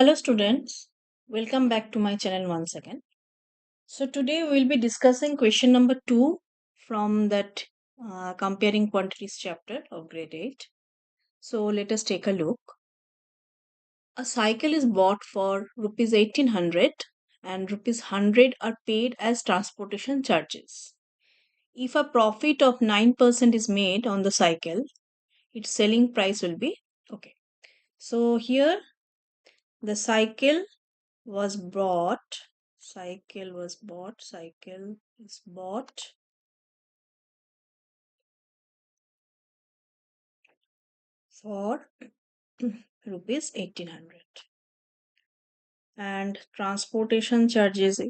Hello students, welcome back to my channel once again. So today we will be discussing question number 2 from that Comparing Quantities chapter of grade 8. So let us take a look. A cycle is bought for rupees 1800 and rupees 100 are paid as transportation charges. If a profit of 9% is made on the cycle, its selling price will be okay. So here the cycle was bought cycle is bought for rupees 1800 and transportation charges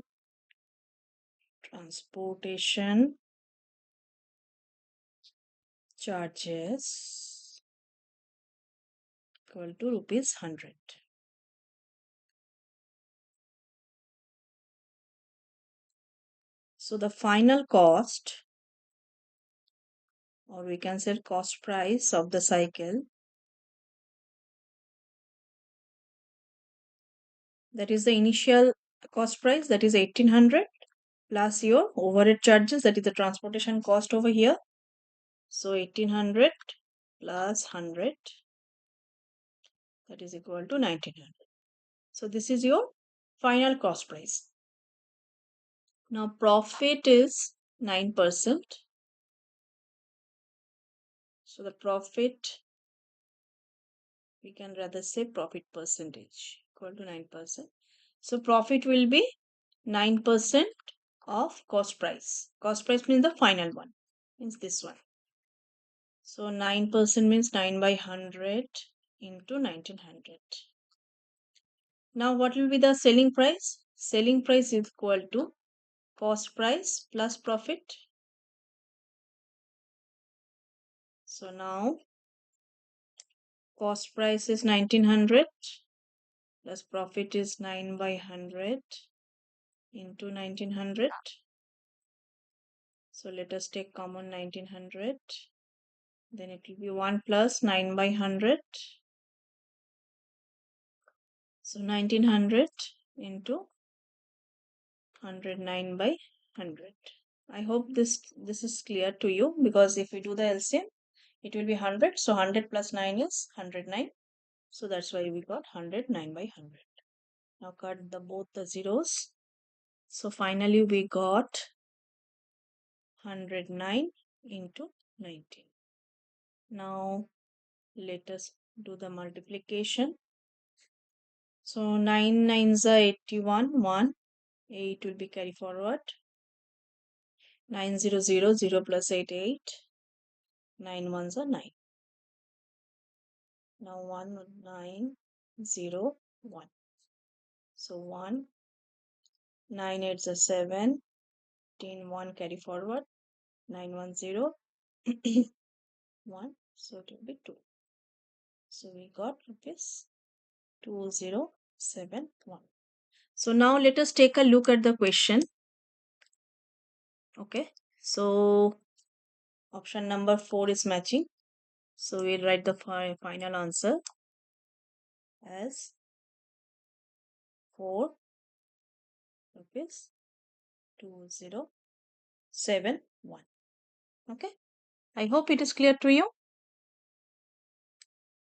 equal to rupees 100. So the final cost, or we can say cost price of the cycle, that is the initial cost price, that is 1800 plus your overhead charges, that is the transportation cost over here. So 1800 plus 100, that is equal to 1900. So this is your final cost price. Now profit is 9%. So the profit, we can rather say profit percentage equal to 9%. So profit will be 9% of cost price. Cost price means the final one, means this one. So 9% means 9 by 100 into 1900. Now what will be the selling price? Selling price is equal to cost price plus profit. So now cost price is 1900 plus profit is 9 by 100 into 1900. So let us take common 1900. Then it will be 1 plus 9 by 100. So 1900 into 109 by 100. I hope this is clear to you, because if we do the LCM, it will be 100. So 100 plus 9 is 109. So that's why we got 109 by 100. Now cut both the zeros. So finally we got 109 into 19. Now let us do the multiplication. So 9 9s are 81, 1, 8 will be carry forward. 9 0 0, 0 plus 8, 8. 9 1s are 9. Now 1 9 0 1. So 1, 9 8s are 7, 10 1 carry forward, 9 1 0, 1, so it will be 2. So we got rupees 2071. So now let us take a look at the question. Okay, so option number 4 is matching. So we'll write the final answer as 4 rupees 2071. Okay, I hope it is clear to you.